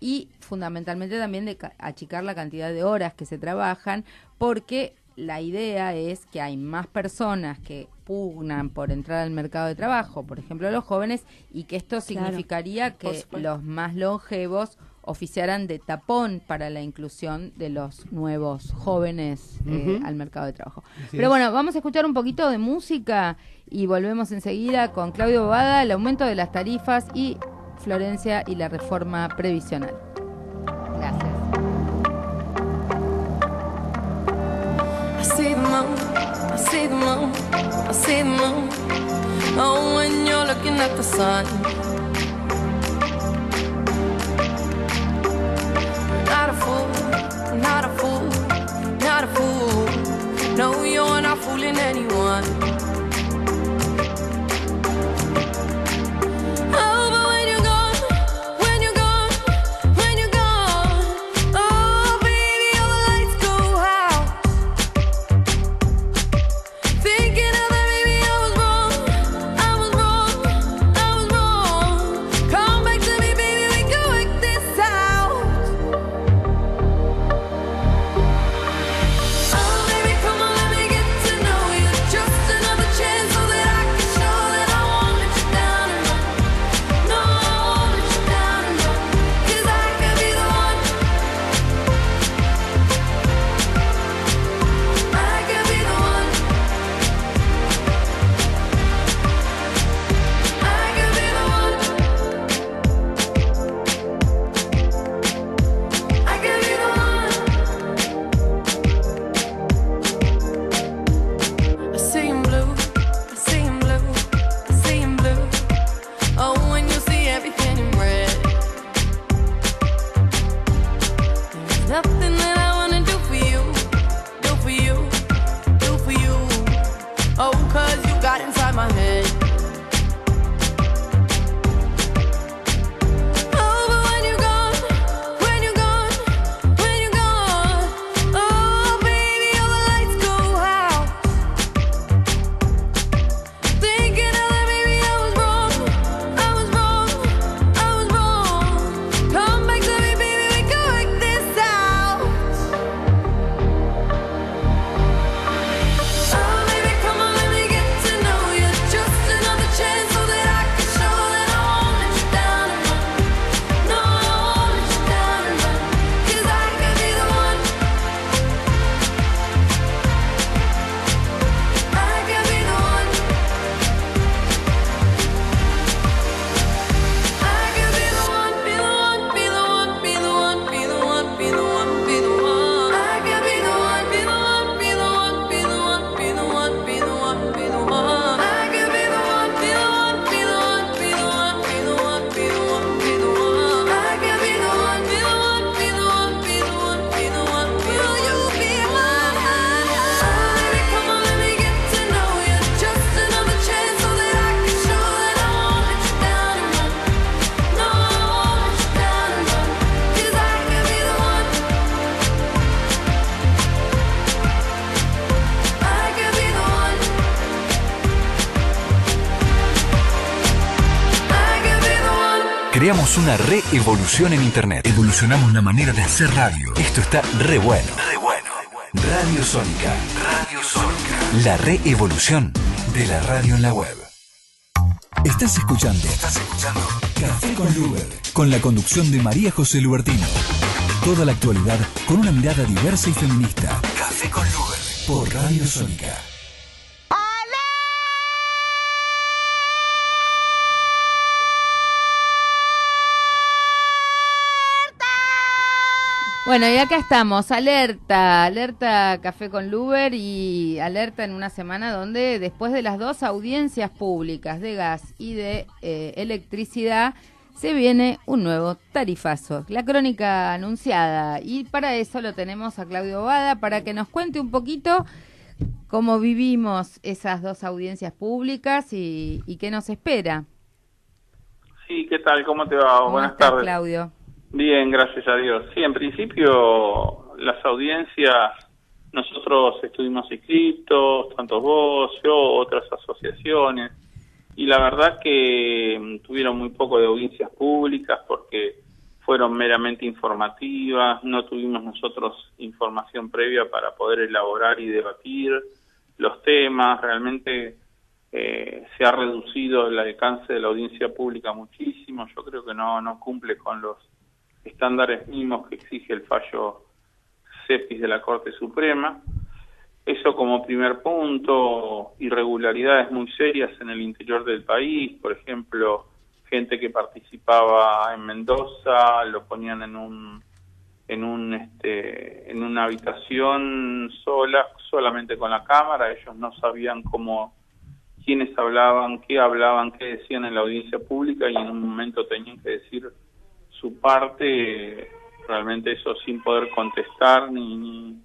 y fundamentalmente también de achicar la cantidad de horas que se trabajan, porque la idea es que hay más personas que pugnan por entrar al mercado de trabajo, por ejemplo los jóvenes, y que esto significaría que los más longevos oficiaran de tapón para la inclusión de los nuevos jóvenes al mercado de trabajo. Pero bueno, vamos a escuchar un poquito de música y volvemos enseguida con Claudio Bobada, el aumento de las tarifas, y Florencia y la reforma previsional. Gracias. I see the moon, I see the moon, I see the moon. Oh, when you're looking at the sun. Not a fool, not a fool, not a fool. No, you're not fooling anyone. Oh, but when you're gone, when you're gone, when you're gone, oh, baby, all the lights go out. Thinking of that, maybe I was wrong, I was wrong, I was wrong. Come back to me, baby, we can work this out. Oh, baby, come on, let me get to know you. Just another chance so that I can show that I won't let you down and run. No, I won't let you down and run. 'Cause I could be the one. I could be the one. I could be the one. I could be the one. I see him blue, I see him blue, I see him blue. Oh, when you see everything in red. There's nothing that I wanna do for you, do for you, do for you. Oh, 'cause you got inside my head. Oh, but when you're gone, when you're gone, when you're gone, oh, baby, all the lights go out. Thinking of that, maybe I was wrong, I was wrong, I was wrong. Come back to me, baby, we can work this out. Oh, baby, come on, let me get to know you. Just another chance so that I can show that I won't let you down and run. No, I won't let you down and run. 'Cause I could be the one. I could be the one. I could be the one, be the one, be the one, be the one, be the one, be the one, be the one. I could be the one, be the one, be the one, be the one, be the one, be the one, be the one. I could be the one, be the one, be the one, be the one, be the one, be the one, be the one. I could be the one, be the one, be the one, be the one, be the one. Will you be mine? Oh, baby, come on, let me get to know you. Just another chance so that I can show that I won't let you down and run. No, I won't let you down and run. 'Cause I could be the one. I could be the one. I could be the one. Creamos una re-evolución en Internet. Evolucionamos la manera de hacer radio. Esto está re bueno. Re bueno. Radio Sónica. Radio Sónica. La re-evolución de la radio en la web. Estás escuchando Café con Luber, con la conducción de María José Lubertino. Toda la actualidad con una mirada diversa y feminista. Café con Luber por Radio Sónica. Bueno, y acá estamos, alerta Café con Luber, y alerta en una semana donde después de las 2 audiencias públicas de gas y de electricidad se viene un nuevo tarifazo, la crónica anunciada, y para eso lo tenemos a Claudio Bobada para que nos cuente un poquito cómo vivimos esas 2 audiencias públicas y qué nos espera. Sí, ¿qué tal? ¿Cómo te va? ¿Cómo Buenas estás, tardes. Claudio? Bien, gracias a Dios. Sí, en principio las audiencias, nosotros estuvimos inscritos, tanto vos, yo, otras asociaciones. y la verdad que tuvieron muy poco de audiencias públicas porque fueron meramente informativas, no tuvimos nosotros información previa para poder elaborar y debatir los temas. Realmente se ha reducido el alcance de la audiencia pública muchísimo. Yo creo que no cumple con los estándares mínimos que exige el fallo CEPIS de la Corte Suprema. Eso como primer punto. Irregularidades muy serias en el interior del país, por ejemplo, gente que participaba en Mendoza lo ponían en una habitación solamente con la cámara. Ellos no sabían quiénes hablaban, qué decían en la audiencia pública, y en un momento tenían que decir su parte, realmente eso sin poder contestar ni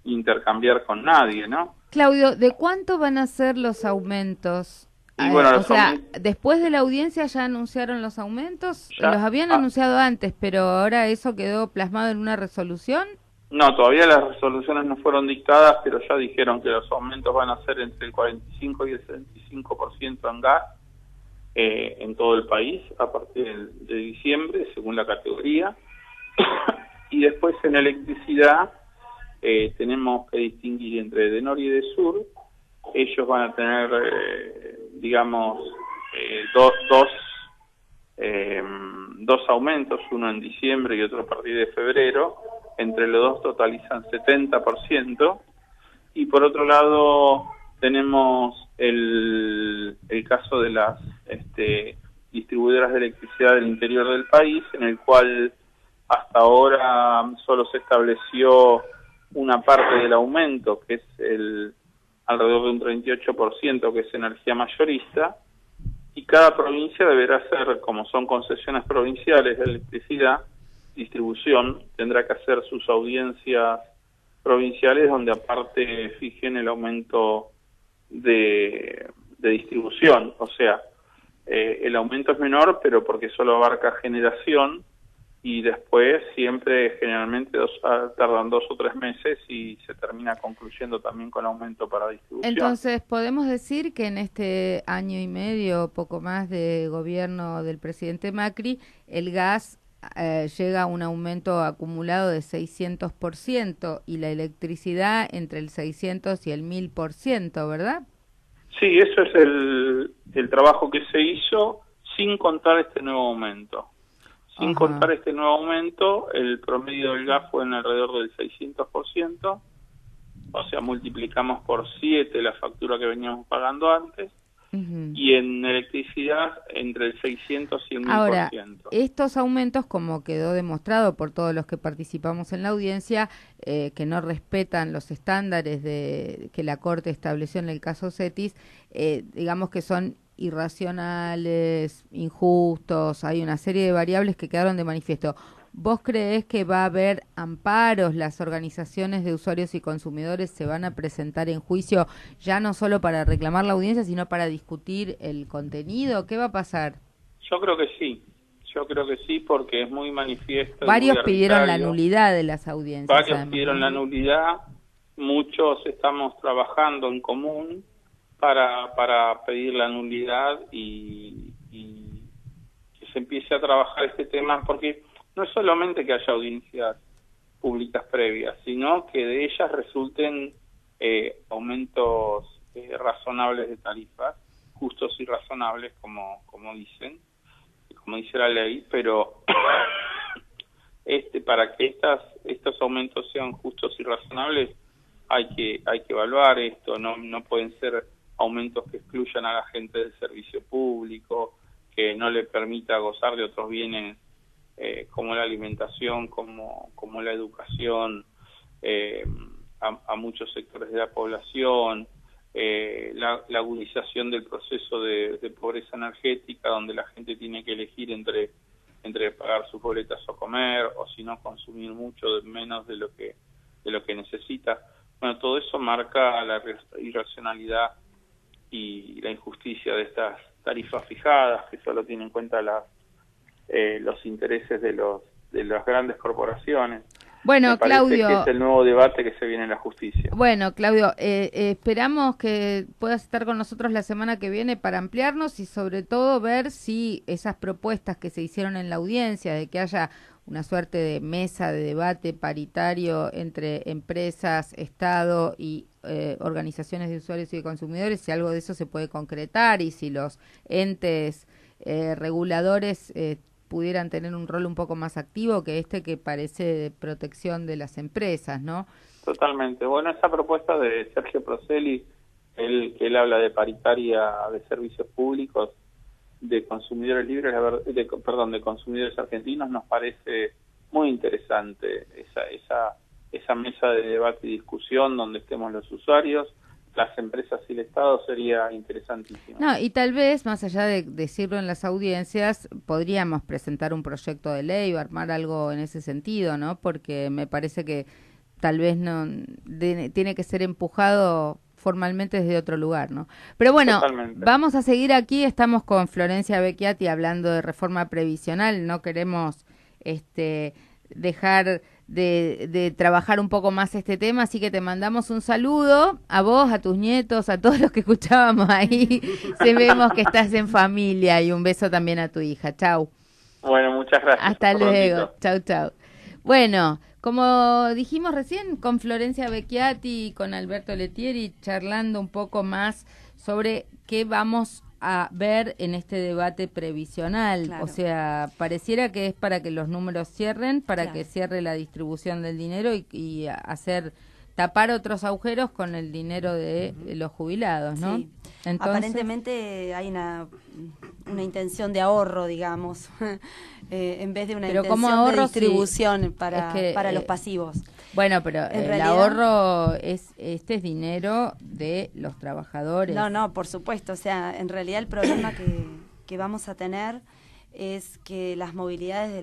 intercambiar con nadie, ¿no? Claudio, ¿de cuánto van a ser los aumentos? Y bueno, O sea, después de la audiencia ya anunciaron los aumentos. Los habían anunciado antes, pero ahora eso quedó plasmado en una resolución. No, todavía las resoluciones no fueron dictadas, pero ya dijeron que los aumentos van a ser entre el 45 y el 75% en gas en todo el país a partir de diciembre, según la categoría. Y después en electricidad tenemos que distinguir entre de norte y de sur. Ellos van a tener, dos aumentos, uno en diciembre y otro a partir de febrero. Entre los dos totalizan 70%. Y por otro lado tenemos el caso de las distribuidoras de electricidad del interior del país, en el cual hasta ahora solo se estableció una parte del aumento, que es alrededor de un 38%, que es energía mayorista, y cada provincia deberá hacer, como son concesiones provinciales de electricidad, distribución, tendrá que hacer sus audiencias provinciales donde aparte fijen el aumento de distribución. O sea, el aumento es menor, pero porque solo abarca generación, y después siempre generalmente tardan 2 o 3 meses y se termina concluyendo también con aumento para distribución. Entonces, ¿podemos decir que en este año y medio, poco más de gobierno del presidente Macri, el gas llega a un aumento acumulado de 600% y la electricidad entre el 600 y el 1000%, ¿verdad? Sí, eso es el trabajo que se hizo sin contar este nuevo aumento. Sin contar este nuevo aumento, el promedio del gas fue en alrededor del 600%, o sea, multiplicamos por 7 la factura que veníamos pagando antes, y en electricidad entre el 600 y el 1000%. Ahora, estos aumentos, como quedó demostrado por todos los que participamos en la audiencia, que no respetan los estándares que la Corte estableció en el caso CETIS, digamos que son irracionales, injustos, hay una serie de variables que quedaron de manifiesto. ¿Vos creés que va a haber amparos? ¿Las organizaciones de usuarios y consumidores se van a presentar en juicio ya no solo para reclamar la audiencia, sino para discutir el contenido? ¿Qué va a pasar? Yo creo que sí, porque es muy manifiesto. Varios pidieron la nulidad de las audiencias. Varios pidieron la nulidad, muchos estamos trabajando en común para pedir la nulidad y que se empiece a trabajar este tema, porque no es solamente que haya audiencias públicas previas, sino que de ellas resulten aumentos razonables de tarifas, justos y razonables, como dice la ley, pero para que estos aumentos sean justos y razonables hay que evaluar esto. No pueden ser aumentos que excluyan a la gente del servicio público, que no le permita gozar de otros bienes como la alimentación, como la educación, a muchos sectores de la población, la agudización del proceso de pobreza energética, donde la gente tiene que elegir entre pagar sus boletas o comer, o si no consumir mucho menos de lo que necesita. Bueno, todo eso marca la irracionalidad y la injusticia de estas tarifas fijadas, que solo tienen en cuenta los intereses de las grandes corporaciones. Bueno, Me parece Claudio, que es el nuevo debate que se viene en la justicia. Bueno, Claudio, esperamos que puedas estar con nosotros la semana que viene para ampliarnos y sobre todo ver si esas propuestas que se hicieron en la audiencia de que haya una suerte de mesa de debate paritario entre empresas, Estado y organizaciones de usuarios y de consumidores, si algo de eso se puede concretar y si los entes reguladores pudieran tener un rol un poco más activo que que parece de protección de las empresas, ¿no? Totalmente. Bueno, esa propuesta de Sergio Proselli, que él habla de paritaria de servicios públicos, de consumidores libres, de consumidores argentinos, nos parece muy interesante esa mesa de debate y discusión donde estemos los usuarios, las empresas y el Estado. Sería interesantísimo. No, y tal vez, más allá de decirlo en las audiencias, podríamos presentar un proyecto de ley o armar algo en ese sentido, ¿no? Porque me parece que tal vez tiene que ser empujado formalmente desde otro lugar, ¿no? Pero bueno, Totalmente. Vamos a seguir aquí, estamos con Florencia Becchiati hablando de reforma previsional, no queremos dejar de trabajar un poco más este tema, así que te mandamos un saludo a vos, a tus nietos, a todos los que escuchábamos ahí, vemos que estás en familia y un beso también a tu hija, chau. Bueno, muchas gracias. Hasta luego, chau, chau. Bueno, como dijimos recién, con Florencia Becchiati y con Alberto Lettieri, charlando un poco más sobre qué vamos a ver en este debate previsional. Claro. O sea, pareciera que es para que los números cierren, para Claro. que cierre la distribución del dinero y tapar otros agujeros con el dinero de los jubilados, ¿no? Sí. Entonces, Aparentemente hay una intención de ahorro, digamos, en vez de una Pero intención como ahorro, de distribución sí, para es que, los pasivos. bueno, pero En el realidad- ahorro es dinero de los trabajadores. No, por supuesto. O sea, en realidad el problema que vamos a tener es que las movilidades de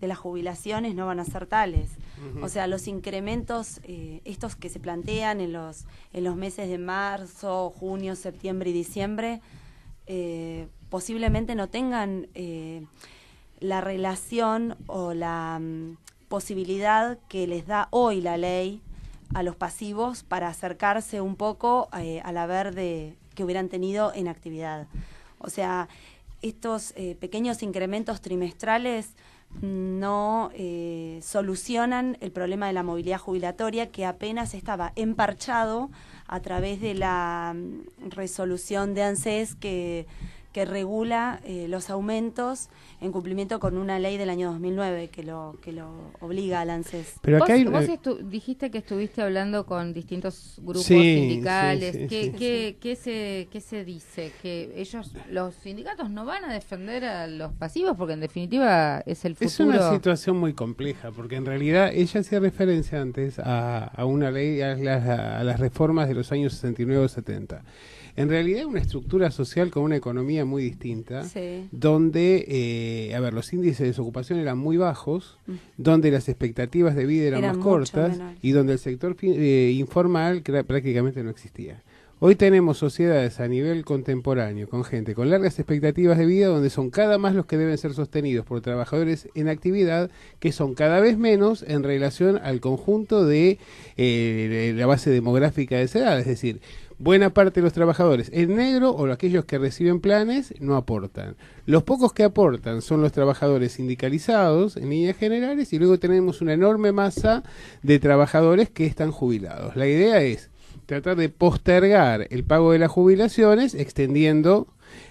las jubilaciones no van a ser tales. O sea, los incrementos, estos que se plantean en los meses de marzo, junio, septiembre y diciembre, posiblemente no tengan la relación o la posibilidad que les da hoy la ley a los pasivos para acercarse un poco al haber que hubieran tenido en actividad. O sea, estos pequeños incrementos trimestrales no solucionan el problema de la movilidad jubilatoria, que apenas estaba emparchado a través de la resolución de ANSES que regula los aumentos en cumplimiento con una ley del año 2009 que lo obliga al ANSES. Pero acá hay... Vos dijiste que estuviste hablando con distintos grupos Sí, sindicales. sí, ¿Qué se dice? Que los sindicatos no van a defender a los pasivos porque en definitiva es el futuro. Es una situación muy compleja, porque en realidad ella hacía referencia antes a una ley, a las reformas de los años 69 o 70. En realidad una estructura social con una economía muy distinta, Sí. donde, los índices de desocupación eran muy bajos, donde las expectativas de vida eran más Mucho cortas menores. y donde el sector informal prácticamente no existía. Hoy tenemos sociedades a nivel contemporáneo con gente con largas expectativas de vida, donde son cada más los que deben ser sostenidos por trabajadores en actividad, que son cada vez menos en relación al conjunto de la base demográfica de esa edad. Es decir, buena parte de los trabajadores en negro o aquellos que reciben planes no aportan. Los pocos que aportan son los trabajadores sindicalizados en líneas generales, y luego tenemos una enorme masa de trabajadores que están jubilados. La idea es tratar de postergar el pago de las jubilaciones, extendiendo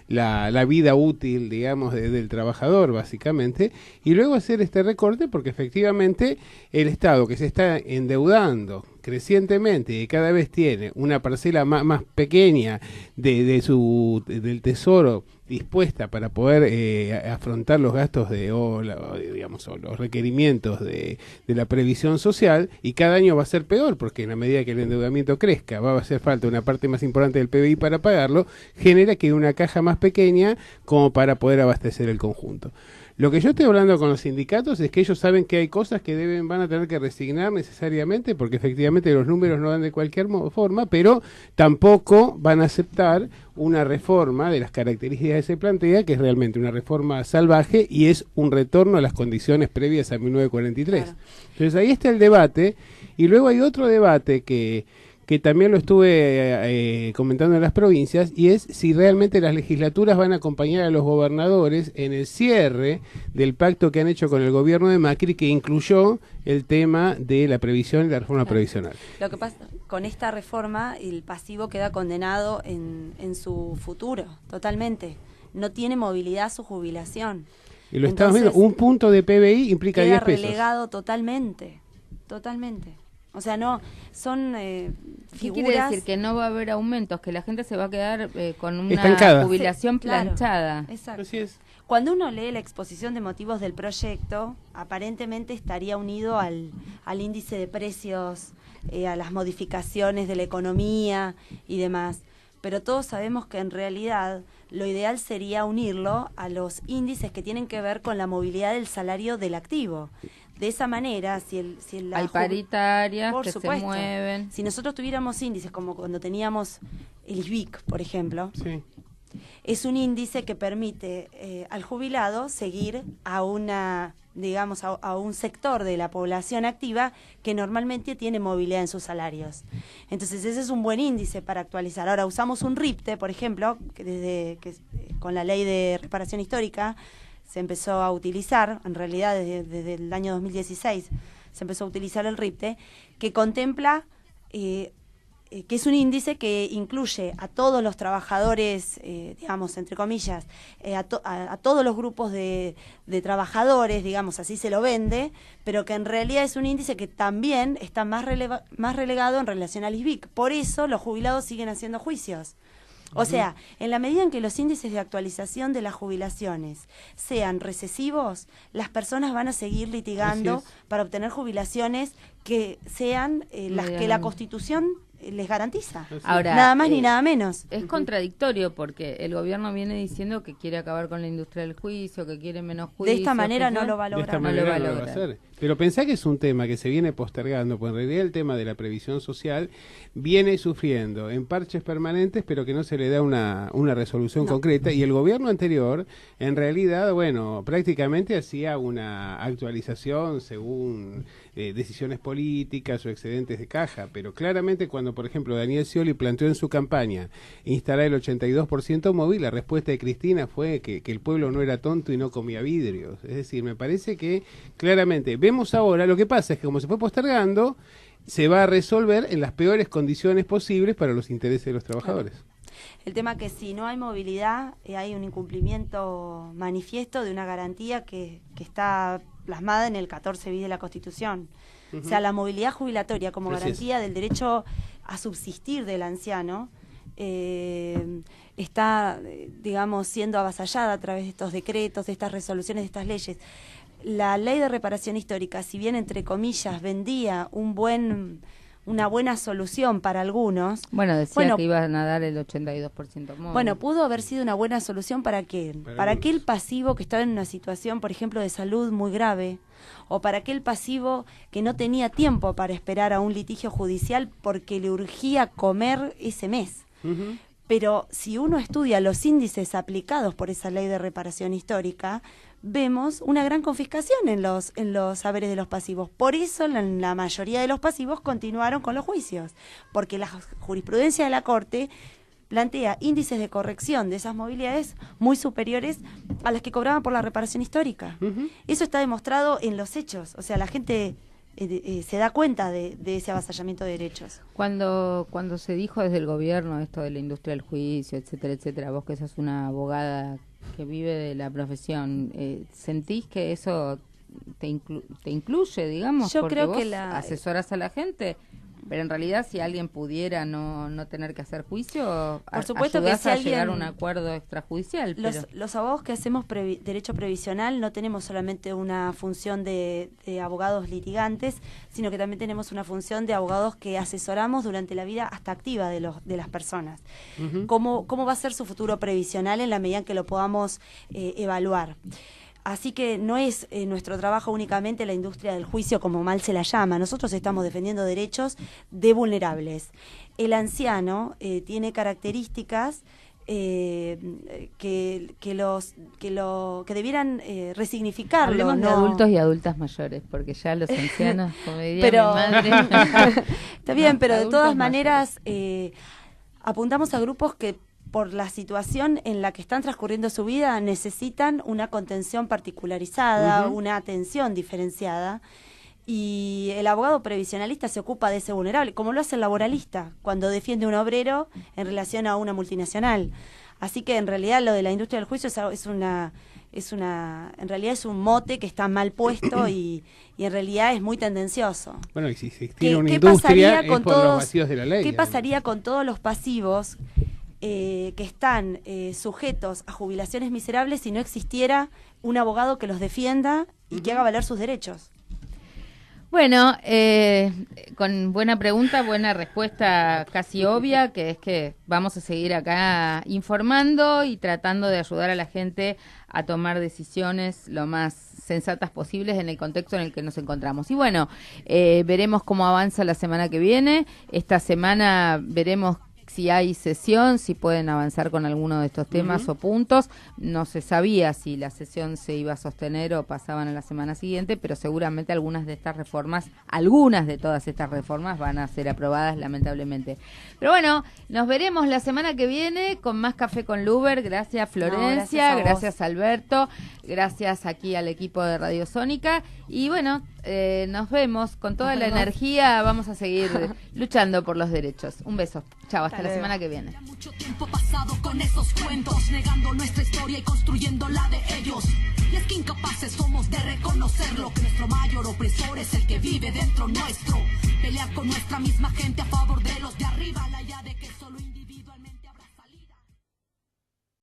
la vida útil, digamos, del trabajador, básicamente, y luego hacer este recorte, porque efectivamente el Estado, que se está endeudando crecientemente y cada vez tiene una parcela más pequeña del tesoro dispuesta para poder afrontar los gastos o los requerimientos de la previsión social, y cada año va a ser peor, porque en la medida que el endeudamiento crezca va a hacer falta una parte más importante del PBI para pagarlo, genera que una caja más pequeña como para poder abastecer el conjunto. Lo que yo estoy hablando con los sindicatos es que ellos saben que hay cosas que van a tener que resignar necesariamente, porque efectivamente los números no dan de cualquier forma, pero tampoco van a aceptar una reforma de las características que se plantea, que es realmente una reforma salvaje y es un retorno a las condiciones previas a 1943. Claro. Entonces ahí está el debate, y luego hay otro debate que también lo estuve comentando en las provincias, y es si realmente las legislaturas van a acompañar a los gobernadores en el cierre del pacto que han hecho con el gobierno de Macri, que incluyó el tema de la previsión y la reforma previsional. Lo que pasa con esta reforma, el pasivo queda condenado en su futuro, totalmente. No tiene movilidad su jubilación. Y lo estamos viendo, un punto de PBI implica 10 pesos. pesos. Queda relegado totalmente. O sea, no, son ¿Qué figuras... quiere decir? Que no va a haber aumentos, que la gente se va a quedar con una estancada. jubilación Sí, claro, planchada. exacto. Así es. Cuando uno lee la exposición de motivos del proyecto, aparentemente estaría unido al índice de precios, a las modificaciones de la economía y demás. Pero todos sabemos que en realidad lo ideal sería unirlo a los índices que tienen que ver con la movilidad del salario del activo. De esa manera, Hay paritarias por que supuesto, se mueven. si nosotros tuviéramos índices como cuando teníamos el ISBIC, por ejemplo, Sí. es un índice que permite al jubilado seguir a una, digamos, a un sector de la población activa que normalmente tiene movilidad en sus salarios. Entonces ese es un buen índice para actualizar. Ahora usamos un RIPTE, por ejemplo, que con la ley de reparación histórica se empezó a utilizar, en realidad desde el año 2016 se empezó a utilizar el RIPTE, que contempla que es un índice que incluye a todos los trabajadores, digamos, entre comillas, a todos los grupos de trabajadores, digamos, así se lo vende, pero que en realidad es un índice que también está más relegado en relación al ISBIC. Por eso los jubilados siguen haciendo juicios. O sea, en la medida en que los índices de actualización de las jubilaciones sean recesivos, las personas van a seguir litigando para obtener jubilaciones que sean las que la Constitución les garantiza. Ahora, nada más ni nada menos. Es contradictorio porque el gobierno viene diciendo que quiere acabar con la industria del juicio, que quiere menos juicio. De esta manera no lo va a De lograr. esta manera no lo va a hacer. Pero pensá que es un tema que se viene postergando, pues en realidad el tema de la previsión social viene sufriendo en parches permanentes, pero que no se le da una resolución concreta, y el gobierno anterior, en realidad, bueno, prácticamente hacía una actualización según decisiones políticas o excedentes de caja, pero claramente cuando, por ejemplo, Daniel Scioli planteó en su campaña instalar el 82% móvil, la respuesta de Cristina fue que el pueblo no era tonto y no comía vidrios. Es decir, me parece que claramente vemos ahora, lo que pasa es que como se fue postergando, se va a resolver en las peores condiciones posibles para los intereses de los trabajadores. El tema que si no hay movilidad, hay un incumplimiento manifiesto de una garantía que está plasmada en el 14 bis de la Constitución. O sea, la movilidad jubilatoria como garantía del derecho a subsistir del anciano está, digamos, siendo avasallada a través de estos decretos, de estas resoluciones, de estas leyes. La ley de reparación histórica, si bien entre comillas vendía una buena solución para algunos. Bueno, decía que iban a dar el 82% móvil. Bueno, pudo haber sido una buena solución para quién. Para aquel pasivo que estaba en una situación, por ejemplo, de salud muy grave, o para aquel pasivo que no tenía tiempo para esperar a un litigio judicial porque le urgía comer ese mes. Pero si uno estudia los índices aplicados por esa ley de reparación histórica, vemos una gran confiscación en los saberes de los pasivos. Por eso la mayoría de los pasivos continuaron con los juicios, porque la jurisprudencia de la Corte plantea índices de corrección de esas movilidades muy superiores a las que cobraban por la reparación histórica. Eso está demostrado en los hechos, o sea, la gente se da cuenta de ese avasallamiento de derechos. Cuando se dijo desde el gobierno esto de la industria del juicio, etcétera, etcétera, vos que sos una abogada que vive de la profesión, ¿sentís que eso te incluye, digamos? Yo porque creo vos que asesoras a la gente, pero en realidad si alguien pudiera no tener que hacer juicio, por supuesto ayudás que si a alguien, llegar a un acuerdo extrajudicial. Los abogados que hacemos derecho previsional no tenemos solamente una función de abogados litigantes, sino que también tenemos una función de abogados que asesoramos durante la vida hasta activa de las personas. ¿Cómo va a ser su futuro previsional en la medida en que lo podamos evaluar? Así que no es nuestro trabajo únicamente la industria del juicio, como mal se la llama. Nosotros estamos defendiendo derechos de vulnerables. El anciano tiene características que debieran resignificarlo. Hablemos de ¿no? adultos y adultas mayores, porque ya los ancianos, como diría Pero mi madre. está bien, pero de Adultos todas mayores. maneras apuntamos a grupos que por la situación en la que están transcurriendo su vida necesitan una contención particularizada, una atención diferenciada. Y el abogado previsionalista se ocupa de ese vulnerable, como lo hace el laboralista cuando defiende a un obrero en relación a una multinacional. Así que en realidad lo de la industria del juicio en realidad es un mote que está mal puesto y en realidad es muy tendencioso. Bueno, y si existiera una ¿Qué industria pasaría es con por los todos- vacíos de la ley. ¿Qué digamos. pasaría con todos los pasivos que están sujetos a jubilaciones miserables si no existiera un abogado que los defienda y que haga valer sus derechos? Bueno, con buena pregunta, buena respuesta casi obvia, que es que vamos a seguir acá informando y tratando de ayudar a la gente a tomar decisiones lo más sensatas posibles en el contexto en el que nos encontramos. Y bueno, veremos cómo avanza la semana que viene. Esta semana veremos si hay sesión, si pueden avanzar con alguno de estos temas o puntos. No se sabía si la sesión se iba a sostener o pasaban a la semana siguiente, pero seguramente algunas de todas estas reformas van a ser aprobadas, lamentablemente. Pero bueno, nos veremos la semana que viene con más Café con Luber. Gracias Florencia, gracias a vos. gracias Alberto, gracias aquí al equipo de Radio Sónica. Y bueno, nos vemos con toda la energía. Vamos a seguir luchando por los derechos. Un beso. Chao, hasta la semana que viene. Mucho tiempo pasado con esos cuentos, negando nuestra historia y construyendo la de ellos. Y es que incapaces somos de reconocerlo, que nuestro mayor opresor es el que vive dentro nuestro. Pelear con nuestra misma gente a favor de los de arriba, la ya de